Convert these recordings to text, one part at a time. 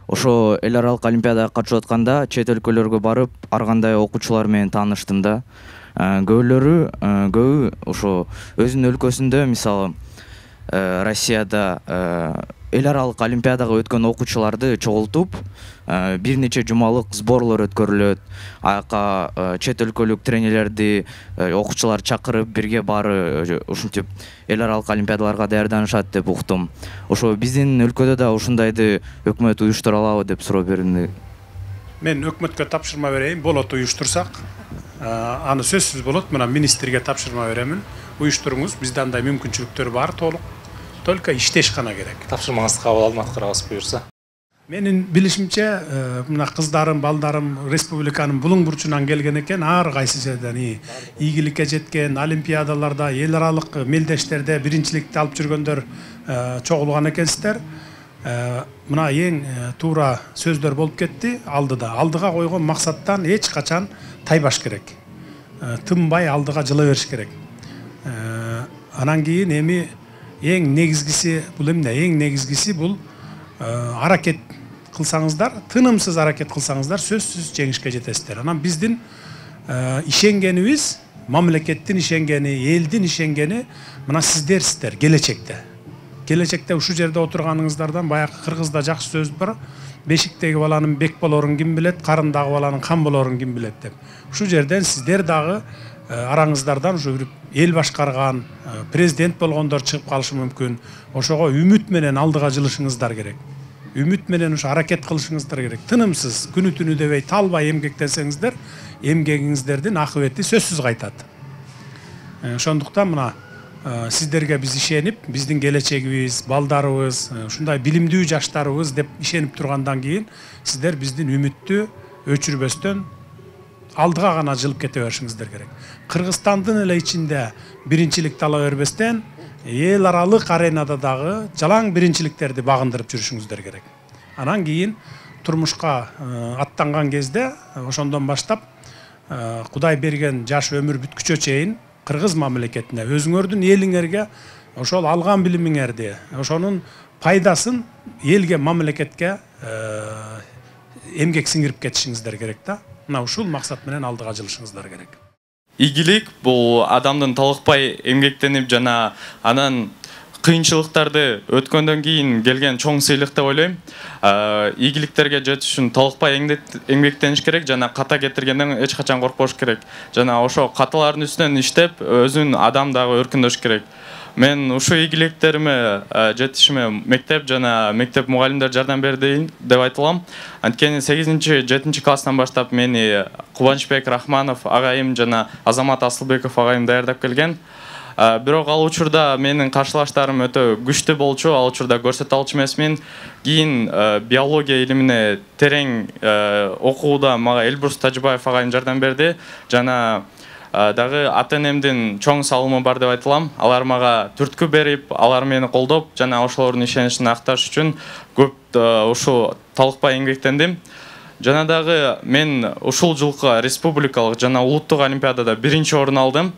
Ошо эл аралык олимпиадага катышып атканда чет өлкөлөргө барып, ар кандай окуучулар менен тааныштым да. Көбү ошо өзүнүн өлкөсүндө, мисалы, Россияда эл аралык олимпиадага өткөн окуучуларды чогултуп, бир нече жумалык сборлор өткөрүлөт. Аяка чет өлкөлүк тренерлерди, окуучулар чакырып, бирге баары ушинтип эл аралык олимпиадаларга даярданышат деп уктум. Ошо биздин өлкөдө да ушундайды өкмөт уюштура алабы деп суроо бердим. Мен өкмөткө тапшырма берейин, болот уюштурсак. Аны сөзсүз болот, мына министрге тапшырма беремин. Уюштуруңуз, бизде андай мүмкүнчүлүктөр бар толук. Только иштеш гана керек. Тапшырмаңызды кабыл алдым, аткарабыз буюрса. Менин билишимче, мына кыздарым, балдарым республиканын булуң бурчунан келген экен, ар кайсы жерден ийгиликке жеткен, олимпиадаларда, эл аралык мелдештерде биринчиликти алып жүргөндөр чогулган экенсиздер. Мына эң туура сөздөр болуп кетти алдыда. Алдыга койгон максаттан эч качан тайбаш керек. Тынбай алдыга жыла бериш керек. Анан кийин эми эң негизгиси бул эмне? Эң негизгиси бул аракет кылсаңыздар, тынымсыз аракет кылсаңыздар, сөзсүз жеңишке жетесиздер. Анан биздин ишенгенибиз, мамлекеттин ишенгени, элдин ишенгени мына сиздерсиздер келечекте. Келечекте ушу жерде отурганыңыздардан баягы кыргызда жакшы сөз бар. Бешиктеги баланын бек болорун ким билет, карындагы баланын хан болорун ким билет деп. Ушу жерден сиздер дагы араңыздардан ушу эл башкарган, президент болгондор чыгып калышы мүмкүн. Ошого үмүт менен алдыга жылышыңыздар керек. Үмүт менен ушу аракет кылышыңыздар керек. Тынымсыз, күнү түнү дебей, талбай эмгектенсеңиздер, эмгегиңиздердин акыбети сөзсүз кайтат. Ошондуктан мына сиздерге биз ишенип, биздин келечегибиз, балдарыбыз, ушундай билимдүү жаштарыбыз деп ишенип тургандан кийин сиздер биздин үмүттү өчүрбөстөн алдыга гана жылып кете беришиңиздер керек. Кыргызстандын эле ичинде биринчиликти ала бербестен, эл аралык аренада дагы жалаң биринчиликтерди багындырып жүрүшүңүздөр керек. Анан кийин турмушка аттанган кезде, ошондон баштап Кудай берген жаш өмүр бүткүчө чейин кыргыз мамлекетине, өзүңөрдүн элиңерге ошол алган билимиңерди, ошонун пайдасын элге, мамлекетке эмгек сиңирип кетишиңиздер керек да. Мына ушул максат менен алдыга жылышыңыздар керек. Ийгилик бул адамдын талыкпай эмгектенип жана анан кыйынчылыктарды өткөндөн кийин келген чоң сыйлык деп ойлойм. Ийгиликтерге жетиш үчүн талыкпай эмгектениш керек жана ката кетиргенден эч качан коркпош керек. Жана ошо каталардын үстүнөн иштеп, өзүн адам дагы өркүндөш керек. Мен ушу ийгиликтериме жетишиме мектеп жана мектеп мугалимдер жардам берди деп айтылам. Анткени 8-7 класстан баштап мени Кубанычбек Рахманов агайым жана Азамат Асылбеков агайым даярдап келген. Бирок ал учурда менин каршылаштарым өтө күчтүү болчу, ал учурда көрсөтө алчу эмесмин. Кийин биология илимине терең окууда мага Элбурс Тажыбаев агайым жардам берди жана дагы ата-энемдин чоң салымы бар деп айтылам. Алар мага түрткү берип, алар мени колдоп жана ошолордун ишеничин акташ үчүн көп ушу талыкпай эмгектендим. Жана дагы мен ушул жылкы республикалык жана улуттук олимпиадада 1-чи орун алдым.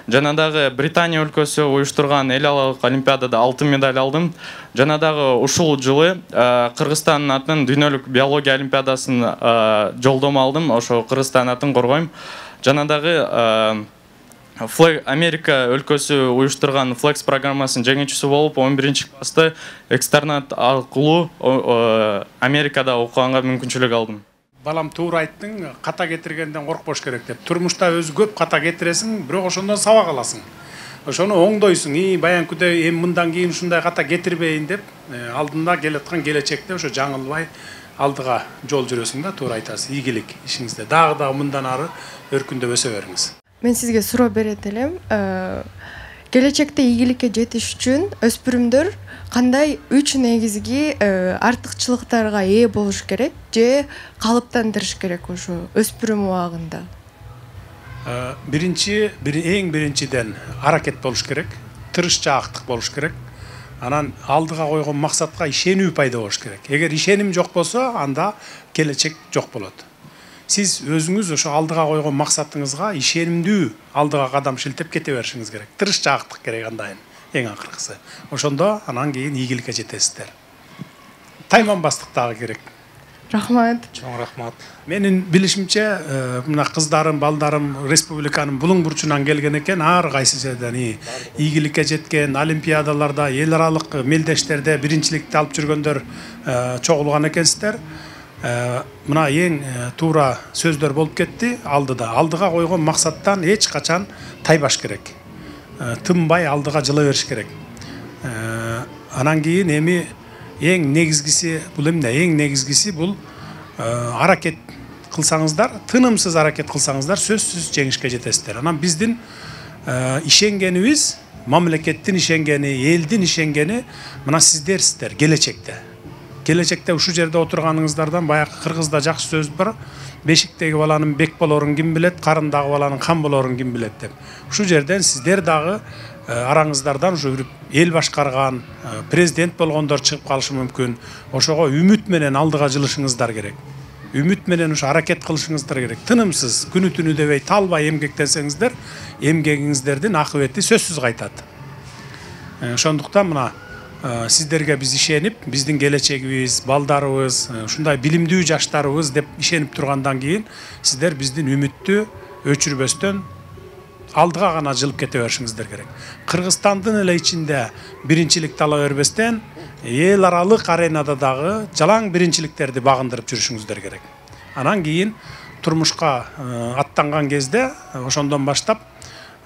Жана дагы Британия өлкөсү уюштурган эл аралык олимпиадада алтын медаль алдым. Жана дагы ушул жылы Кыргызстандын атынан дүйнөлүк биология олимпиадасын жолдомо алдым. Ошо Кыргызстан атын коргойм. Жана дагы Америка өлкөсү уюштурган Flex программасынын жеңүүчүсү болуп, 11-чи класста экстернат аркылуу Америкада окуганга мүмкүнчүлүк алдым. Балам туура айттың, ката кетиргенден коркпош керек деп. Турмушта өзү көп ката кетиресиң, бирок ошондон сабак аласың. Ошону оңдойсуң. Баягы мындан кийин ушундай ката кетирбейин деп, алдында келаткан келечекте ошо жаңылбай алдыга жол жүрөсүң да, туура айтасыз. Ийгилик ишиңизде дагы мындан ары өркүндөп өсө бериңиз. Мен сизге суроо берет элем. Келечекте ийгиликке жетиш үчүн өспүрүмдөр кандай 3 негизги артыкчылыктарга ээ болуш керек же калыптандырыш керек ошо өспүрүм убагында? Эң биринчиден аракет болуш керек, тырышчаактык болуш керек. Анан алдыга койгон максатка ишенүү пайда болуш керек. Эгер ишеним жок болсо, анда келечек жок болот. Сиз өзүңүз ошо алдыга койгон максатыңызга ишенимдүү алдыга кадам шилтеп кете беришиңиз керек. Тырышчаактык керек андайын, эң акыркысы. Ошондо анан кийин ийгиликке жетесиздер. Тайманбастык дагы керек. Рахмат. Чоң рахмат. Менин билишимче мына кыздарым, балдарым республиканын булуң бурчунан келген экен, ар кайсысыдан ийгиликке жеткен, олимпиадаларда, эл аралык мелдештерде биринчиликти алып жүргөндөр чогулган экенсиздер. Мына эң туура сөздөр болуп кетти. Алдыга койгон максаттан эч качан тайбаш керек. Тынбай алдыга жыла бериш керек. Анан кийин эми эң негизгиси бул эмне? Эң негизгиси бул аракет кылсаңыздар, тынымсыз аракет кылсаңыздар сөзсүз жеңишке жетесиздер. Анан биздин ишенгенибиз, мамлекеттин ишенгени, элдин ишенгени мына сиздерсиздер келечекте. Келечекте ушул жерде отурганыңыздардан баягы кыргызда жакшы сөз бар. Бешиктеги баланын бек болорун ким билет, карындагы баланын хан болорун ким билет деп. Ушул жерден сиздер дагы араңыздардан ушу бир эл башкарган, президент болгондор чыгып калышы мүмкүн. Ошого үмүт менен алдыга жылышыңыздар керек. Үмүт менен ушу аракет кылышыңыздар керек. Тынымсыз, күнү түнү дебей талбай эмгектенсеңиздер, эмгегиңиздердин акыбети сөзсүз кайтат. Ошондуктан мына сиздерге биз ишенип, биздин келечегибиз, балдарыбыз, ушундай билимдүү жаштарыбыз деп ишенип тургандан кийин сиздер биздин үмүттү өчүрбөстөн алдыга гана жылып кете беришиңиздер керек. Кыргызстандын эле ичинде биринчиликти ала бербестен, эл аралык аренада дагы жалаң биринчиликтерди багындырып жүрүшүңүздөр керек. Анан кийин турмушка аттанган кезде, ошондон баштап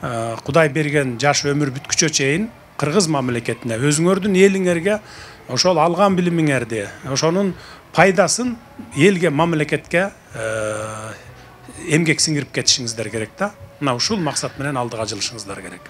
Кудай берген жаш өмүр бүткүчө чейин кыргыз мамлекетине, өзүңөрдүн элиңерге ошол алган билимиңерди, ошонун пайдасын элге, мамлекетке эмгек сиңирип кетишиңиздер керек да. Мына ушул максат менен алдыга жылышыңыздар керек.